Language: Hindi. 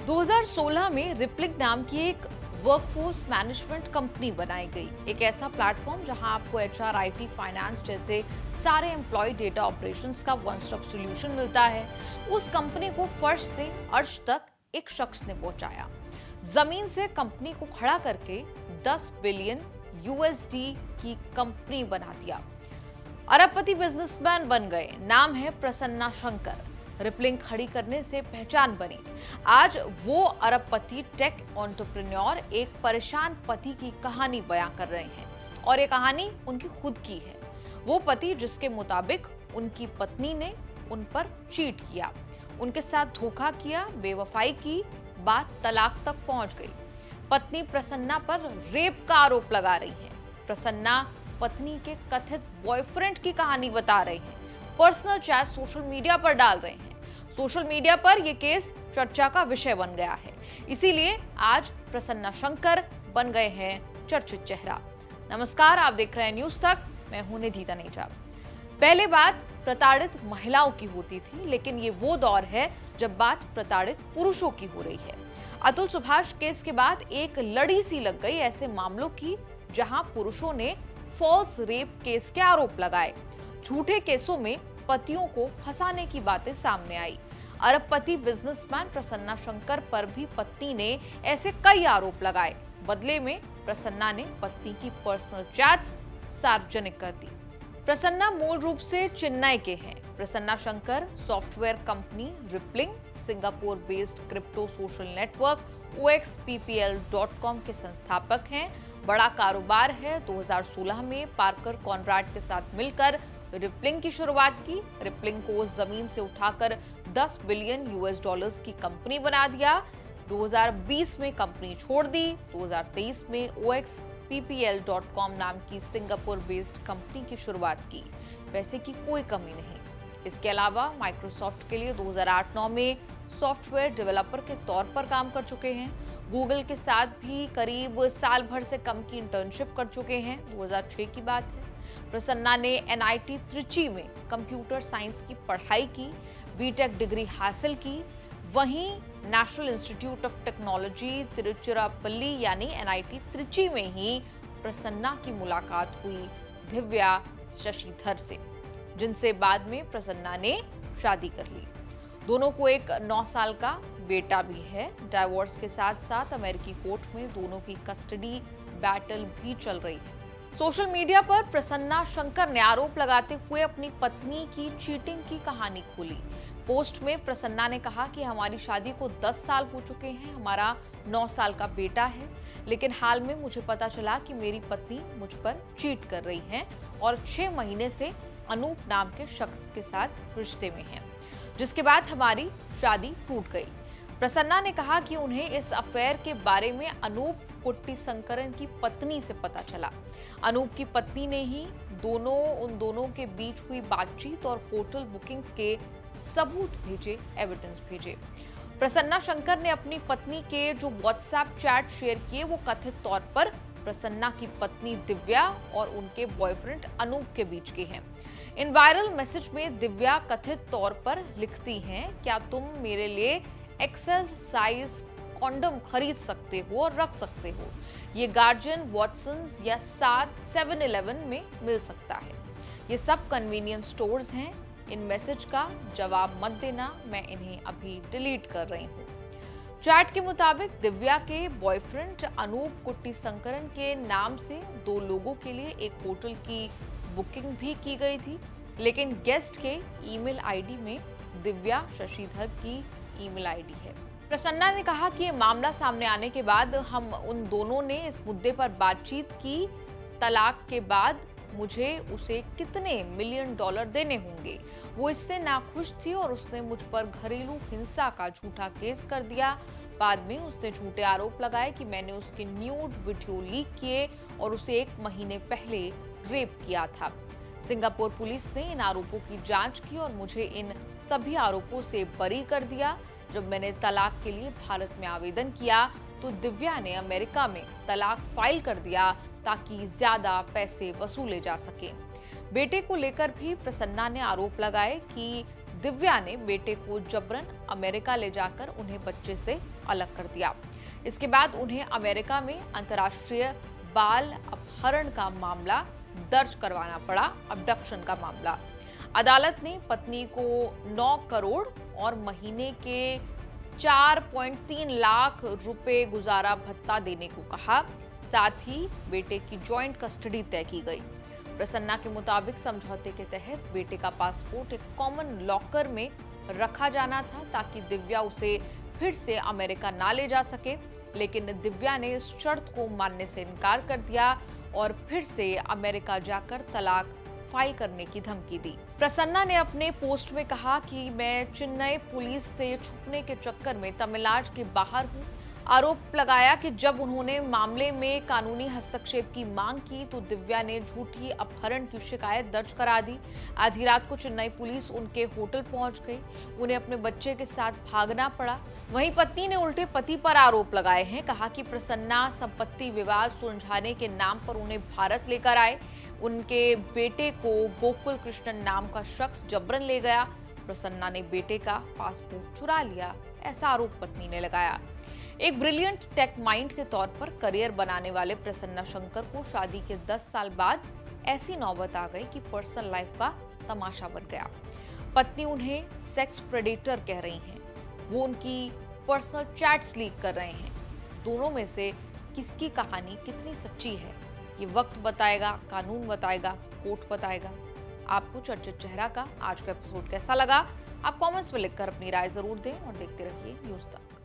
2016 में रिप्लिक नाम की एक वर्कफोर्स मैनेजमेंट कंपनी बनाई गई। एक ऐसा प्लेटफॉर्म जहां आपको एचआर, आईटी, फाइनेंस जैसे सारे एम्प्लॉय डेटा ऑपरेशंस का वन स्टॉप सॉल्यूशन मिलता है। उस कंपनी को फर्श से अर्श तक एक शख्स ने पहुंचाया। जमीन से कंपनी को खड़ा करके 10 बिलियन यूएसडी की कंपनी बना दिया। अरबपति बिजनेसमैन बन गए। नाम है प्रसन्ना शंकर। रिपलिंग खड़ी करने से पहचान बनी। आज वो अरबपति टेक एंटरप्रेन्योर एक परेशान पति की कहानी बयां कर रहे हैं, और ये कहानी उनकी खुद की है। वो पति जिसके मुताबिक उनकी पत्नी ने उन पर चीट किया, उनके साथ धोखा किया, बेवफाई की, बात तलाक तक पहुंच गई। पत्नी प्रसन्ना पर रेप का आरोप लगा रही है। प्रसन्ना पत्नी के कथित बॉयफ्रेंड की कहानी बता रहे हैं। पर्सनल चैट सोशल मीडिया पर डाल रहे हैं। सोशल मीडिया पर यह केस चर्चा का विषय बन गया है। इसीलिए आज प्रसन्ना शंकर बन गए हैं चर्चित चेहरा। नमस्कार, आप देख रहे हैं न्यूज तक। मैं हूं निधि तनेजा। पहले बात प्रताड़ित महिलाओं की होती थी, लेकिन ये वो दौर है जब बात प्रताड़ित पुरुषों की हो रही है। अतुल सुभाष केस के बाद एक लड़ी सी लग गई ऐसे मामलों की जहां पुरुषों ने फॉल्स रेप केस के आरोप लगाए। झूठे केसों में पतियों को फंसाने की बातें सामने आई। अरबपति बिजनेसमैन प्रसन्ना शंकर पर भी पत्नी ने ऐसे कई आरोप लगाए। बदले में प्रसन्ना ने पत्नी की पर्सनल चैट्स सार्वजनिक कर दी। प्रसन्ना मूल रूप से चेन्नई के हैं। Prasanna Shankar software company rippling, Singapore based crypto social network oxppl.com के संस्थापक हैं। बड़ा कारोबार है। 2016 में पार्कर कॉनराड के साथ मिलकर रिपलिंग की शुरुआत की। रिपलिंग को जमीन से उठाकर 10 बिलियन यूएस डॉलर्स की कंपनी बना दिया। 2020 में कंपनी छोड़ दी। 2023 में oxppl.com नाम की सिंगापुर बेस्ड कंपनी की शुरुआत की। पैसे की कोई कमी नहीं। इसके अलावा माइक्रोसॉफ्ट के लिए 2008-9 में सॉफ्टवेयर डेवलपर के तौर पर काम कर चुके हैं। गूगल के साथ भी करीब साल भर से कम की इंटर्नशिप कर चुके हैं। 2006 की बात है। प्रसन्ना ने एनआईटी त्रिची में कंप्यूटर साइंस की पढ़ाई की, बीटेक डिग्री हासिल की। वहीं national institute of technology Tiruchirappalli यानी एनआईटी त्रिची में ही प्रसन्ना की मुलाकात हुई दिव्या शशिधर से, जिनसे बाद में प्रसन्ना ने शादी कर ली। दोनों को एक 9 साल का बेटा भी है। डाइवोर्स के साथ साथ अमेरिकी कोर्ट में दोनों की कस्टडी बैटल भी चल रही है। सोशल मीडिया पर प्रसन्ना शंकर ने आरोप लगाते हुए अपनी पत्नी की चीटिंग की कहानी खोली। पोस्ट में प्रसन्ना ने कहा कि हमारी शादी को 10 साल हो चुके हैं, हमारा 9 साल का बेटा है, लेकिन हाल में मुझे पता चला कि मेरी पत्नी मुझ पर चीट कर रही है और 6 महीने से अनूप नाम के शख्स के साथ रिश्ते में है, जिसके बाद हमारी शादी टूट गई। प्रसन्ना ने कहा कि उन्हें इस अफेयर के बारे में अनूप कुट्टीसंकरन की पत्नी से पता चला। अनूप की पत्नी ने ही उन दोनों के बीच हुई बातचीत और होटल बुकिंग्स के सबूत भेजे, एविडेंस भेजे। प्रसन्ना शंकर ने अपनी पत्नी के जो व्हाट्सएप चैट शेयर किए वो कथित तौर पर प्रसन्ना की पत्नी दिव्या और उनके बॉयफ्रेंड अनूप के बीच के हैं। इन वायरल मैसेज में दिव्या कथित तौर पर लिखती हैं, क्या तुम मेरे लिए एक्सेल साइज कॉन्डम खरीद सकते हो और रख सकते हो? ये गार्जियन, वॉटसन्स या 7-11 में मिल सकता है। ये सब कन्वीनियंस स्टोर्स हैं। इन मैसेज का जवाब मत देना, मैं इन्हें अभी डिलीट कर रही हूँ। चैट के मुताबिक दिव्या के बॉयफ्रेंड अनूप कुट्टीसंकरन के नाम से 2 लोगों के लिए एक होटल की बुकिंग भी की गई थी, लेकिन गेस्ट के ईमेल आईडी में दिव्या शशिधर की ईमेल आईडी है। प्रसन्ना ने कहा कि ये मामला सामने आने के बाद हम उन दोनों ने इस मुद्दे पर बातचीत की। तलाक के बाद मुझे उसे कितने $मिलियन देने होंगे, वो इससे नाखुश थी और उसने मुझ पर घरेलू हिंसा का झूठा केस कर दिया। बाद में उसने झूठे आरोप लगाए कि मैंने उसके न्यूड वीडियो लीक किए और उसे 1 महीने पहले रेप किया था। सिंगापुर पुलिस ने इन आरोपों की जांच की और मुझे इन सभी आरोपों से बरी कर दिया। जब मैंने तलाक के लिए भारत में आवेदन किया तो दिव्या ने अमेरिका में तलाक फाइल कर दिया ताकि ज्यादा पैसे वसूले जा सके। बेटे को लेकर भी प्रसन्ना ने आरोप लगाए कि दिव्या ने बेटे को जबरन अमेरिका ले जाकर उन्हें बच्चे से अलग कर दिया। इसके बाद उन्हें अमेरिका में अंतर्राष्ट्रीय बाल अपहरण का मामला दर्ज करवाना पड़ा, अबडक्शन का मामला। अदालत ने पत्नी को 9 करोड़ और महीने के 4.3 लाख रुपए गुजारा भत्ता देने को कहा। साथ ही बेटे की जॉइंट कस्टडी तय की गई। प्रसन्ना के मुताबिक समझौते के तहत बेटे का पासपोर्ट एक कॉमन लॉकर में रखा जाना था ताकि दिव्या उसे फिर से अमेरिका ना ले जा सके, लेकिन दिव्या ने इस शर्त को मानने से इनकार कर दिया और फिर से अमेरिका जाकर तलाक फाइल करने की धमकी दी। प्रसन्ना ने अपने पोस्ट में कहा कि मैं चेन्नई पुलिस से छुपने के चक्कर में तमिलनाडु के बाहर हूँ। आरोप लगाया कि जब उन्होंने मामले में कानूनी हस्तक्षेप की मांग की तो दिव्या ने झूठी अपहरण की शिकायत दर्ज करा दी। आधी रात को चेन्नई पुलिस उनके होटल पहुंच गई। उन्हें अपने बच्चे के साथ भागना पड़ा। वहीं पत्नी ने उल्टे पति पर आरोप लगाए हैं। कहा कि प्रसन्ना संपत्ति विवाद सुलझाने के नाम पर उन्हें भारत लेकर आए। उनके बेटे को गोकुल कृष्णन नाम का शख्स जबरन ले गया। प्रसन्ना ने बेटे का पासपोर्ट चुरा लिया, ऐसा आरोप पत्नी ने लगाया। एक ब्रिलियंट टेक माइंड के तौर पर करियर बनाने वाले प्रसन्ना शंकर को शादी के 10 साल बाद ऐसी नौबत आ गई कि पर्सनल लाइफ का तमाशा बन गया। पत्नी उन्हें सेक्स प्रेडेटर कह रही हैं, वो उनकी पर्सनल चैट्स लीक कर रहे हैं। दोनों में से किसकी कहानी कितनी सच्ची है, ये वक्त बताएगा, कानून बताएगा, कोर्ट बताएगा। आपको चर्चित चेहरा का आज का एपिसोड कैसा लगा? आप कमेंट्स में लिखकर अपनी राय जरूर दें और देखते रहिए न्यूज़ तक।